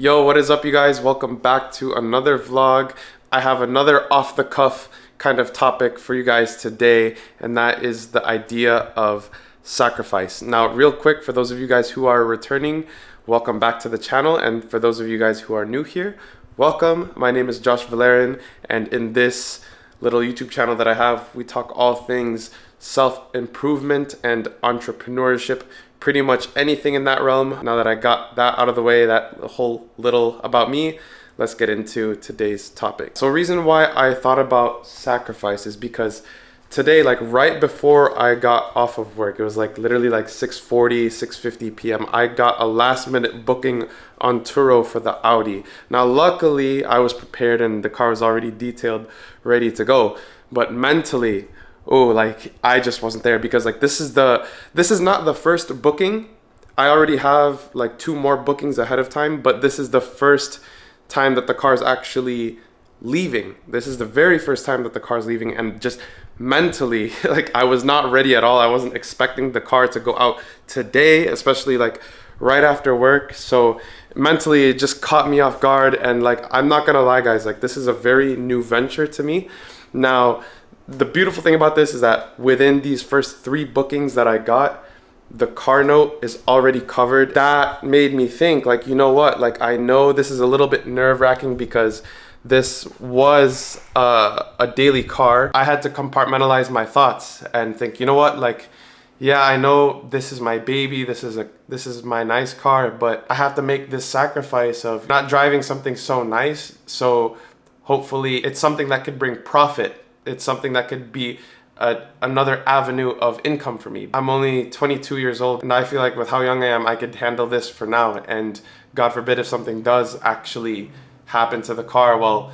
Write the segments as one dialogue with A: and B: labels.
A: Yo, what is up, you guys? Welcome back to another vlog. I have another off-the-cuff kind of topic for you guys today, and that is the idea of sacrifice. Now, real quick, for those of you guys who are returning, welcome back to the channel, and for those of you guys who are new here, welcome. My name is Josh Valerian, and in this little YouTube channel that I have, we talk all things self-improvement and entrepreneurship, pretty much anything in that realm. Now that I got that out of the way, that whole little about me, let's get into today's topic. So reason why I thought about sacrifice is because today, like right before I got off of work, it was like literally like 6:40, 6:50 p.m. I got a last minute booking on Turo for the Audi. Now, luckily I was prepared and the car was already detailed, ready to go. But mentally, like I just wasn't there because like this is not the first booking. I already have like 2 more bookings ahead of time, but this is the first time that the car is actually leaving. This is the very first time that the car is leaving, and just mentally, like I was not ready at all. I wasn't expecting the car to go out today, especially like right after work. So mentally it just caught me off guard, and like I'm not gonna lie, guys, like this is a very new venture to me. Now, the beautiful thing about this is that within these first 3 bookings that I got, the car note is already covered. That made me think, like, you know what, like I know this is a little bit nerve-wracking because this was a daily car. I had to compartmentalize my thoughts and think, you know what, like, yeah, I know this is my baby, this is my nice car, but I have to make this sacrifice of not driving something so nice. So hopefully it's something that could bring profit. It's something that could be another avenue of income for me. I'm only 22 years old, and I feel like with how young I am, I could handle this for now. And God forbid if something does actually happen to the car, well,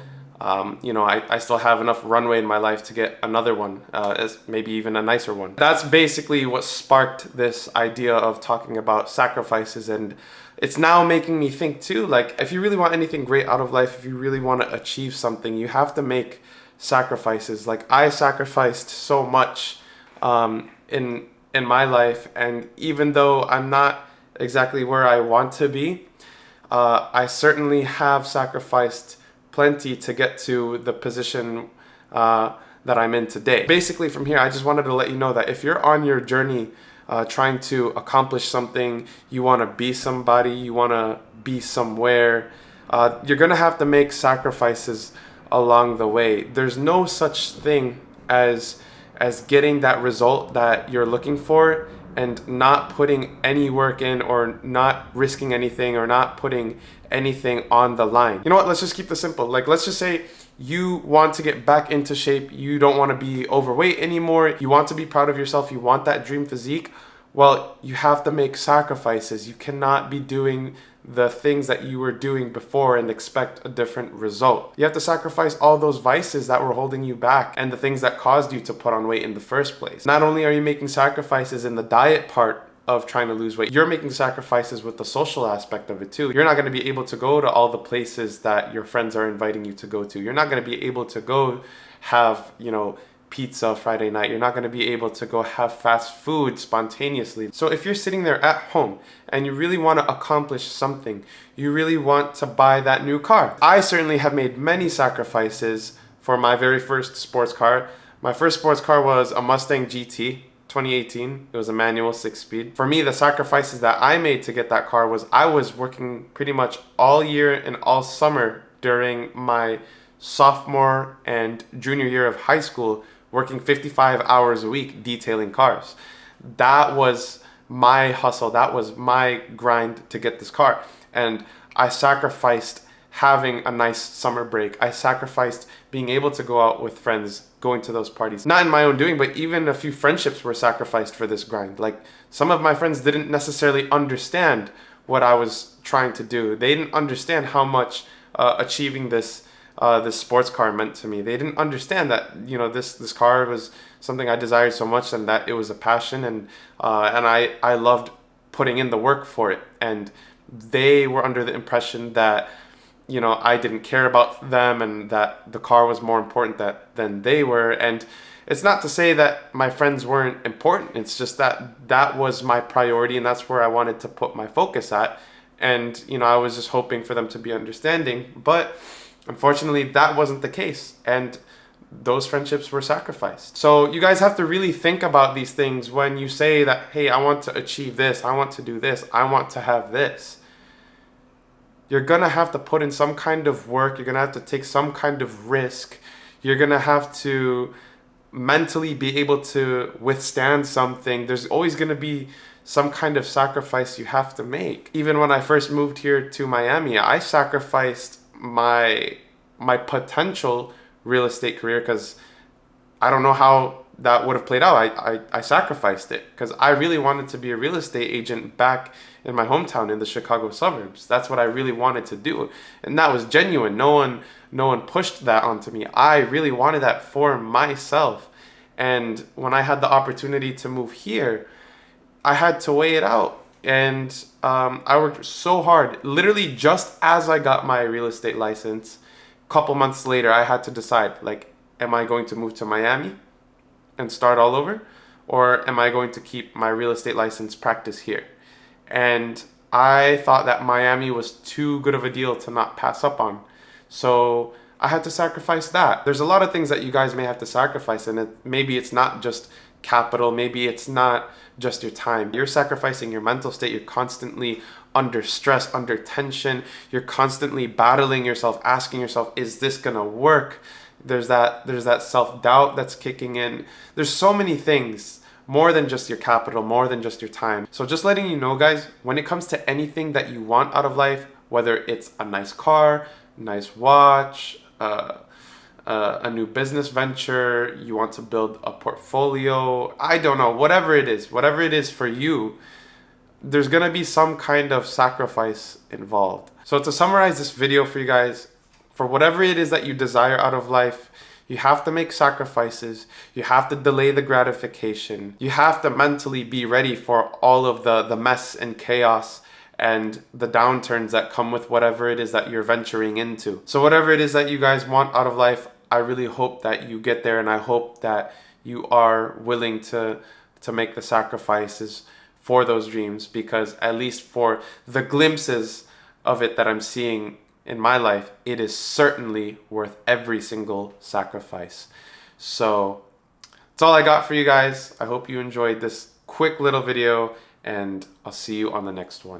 A: you know, I still have enough runway in my life to get another one, maybe even a nicer one. That's basically what sparked this idea of talking about sacrifices, and it's now making me think too, like if you really want anything great out of life, if you really want to achieve something, you have to make sacrifices. Like I sacrificed so much in my life, and even though I'm not exactly where I want to be, I certainly have sacrificed plenty to get to the position that I'm in today. Basically, from here, I just wanted to let you know that if you're on your journey trying to accomplish something, you want to be somebody, you want to be somewhere, you're gonna have to make sacrifices along the way. There's no such thing as getting that result that you're looking for and not putting any work in, or not risking anything, or not putting anything on the line. You know what, let's just keep this simple. Like, let's just say you want to get back into shape, you don't want to be overweight anymore, you want to be proud of yourself, you want that dream physique. Well, you have to make sacrifices. You cannot be doing the things that you were doing before and expect a different result. You have to sacrifice all those vices that were holding you back and the things that caused you to put on weight in the first place. Not only are you making sacrifices in the diet part of trying to lose weight, you're making sacrifices with the social aspect of it too. You're not going to be able to go to all the places that your friends are inviting you to go to. You're not going to be able to go have, you know, pizza Friday night. You're not going to be able to go have fast food spontaneously. So if you're sitting there at home and you really want to accomplish something, you really want to buy that new car. I certainly have made many sacrifices for my very first sports car. My first sports car was a Mustang GT 2018. It was a manual 6-speed. For me, the sacrifices that I made to get that car was I was working pretty much all year and all summer during my sophomore and junior year of high school, working 55 hours a week detailing cars. That was my hustle. That was my grind to get this car. And I sacrificed having a nice summer break. I sacrificed being able to go out with friends, going to those parties. Not in my own doing, but even a few friendships were sacrificed for this grind. Like, some of my friends didn't necessarily understand what I was trying to do. They didn't understand how much achieving this sports car meant to me. They didn't understand that, you know, this car was something I desired so much, and that it was a passion, and I loved putting in the work for it. And they were under the impression that, you know, I didn't care about them and that the car was more important than they were. And it's not to say that my friends weren't important. It's just that that was my priority, and that's where I wanted to put my focus at. And, you know, I was just hoping for them to be understanding. But unfortunately, that wasn't the case. And those friendships were sacrificed. So you guys have to really think about these things when you say that, hey, I want to achieve this, I want to do this, I want to have this. You're gonna have to put in some kind of work, you're gonna have to take some kind of risk, you're gonna have to mentally be able to withstand something. There's always gonna be some kind of sacrifice you have to make. Even when I first moved here to Miami, I sacrificed my potential real estate career because I don't know how that would have played out. I sacrificed it because I really wanted to be a real estate agent back in my hometown in the Chicago suburbs. That's what I really wanted to do. And that was genuine. No one pushed that onto me. I really wanted that for myself. And when I had the opportunity to move here, I had to weigh it out. And I worked so hard. Literally just as I got my real estate license, a couple months later, I had to decide, like, am I going to move to Miami and start all over? Or am I going to keep my real estate license practice here? And I thought that Miami was too good of a deal to not pass up on. So I had to sacrifice that. There's a lot of things that you guys may have to sacrifice, and maybe it's not just capital, maybe it's not just your time. You're sacrificing your mental state. You're constantly under stress, under tension. You're constantly battling yourself, asking yourself, is this gonna work? There's that self-doubt that's kicking in. There's so many things, more than just your capital, more than just your time. So just letting you know, guys, when it comes to anything that you want out of life, whether it's a nice car, nice watch, a new business venture, you want to build a portfolio, I don't know, whatever it is for you, there's gonna be some kind of sacrifice involved. So to summarize this video for you guys, for whatever it is that you desire out of life, you have to make sacrifices. You have to delay the gratification. You have to mentally be ready for all of the mess and chaos and the downturns that come with whatever it is that you're venturing into. So whatever it is that you guys want out of life, I really hope that you get there, and I hope that you are willing to make the sacrifices for those dreams, because at least for the glimpses of it that I'm seeing in my life, it is certainly worth every single sacrifice. So that's all I got for you guys. I hope you enjoyed this quick little video, and I'll see you on the next one.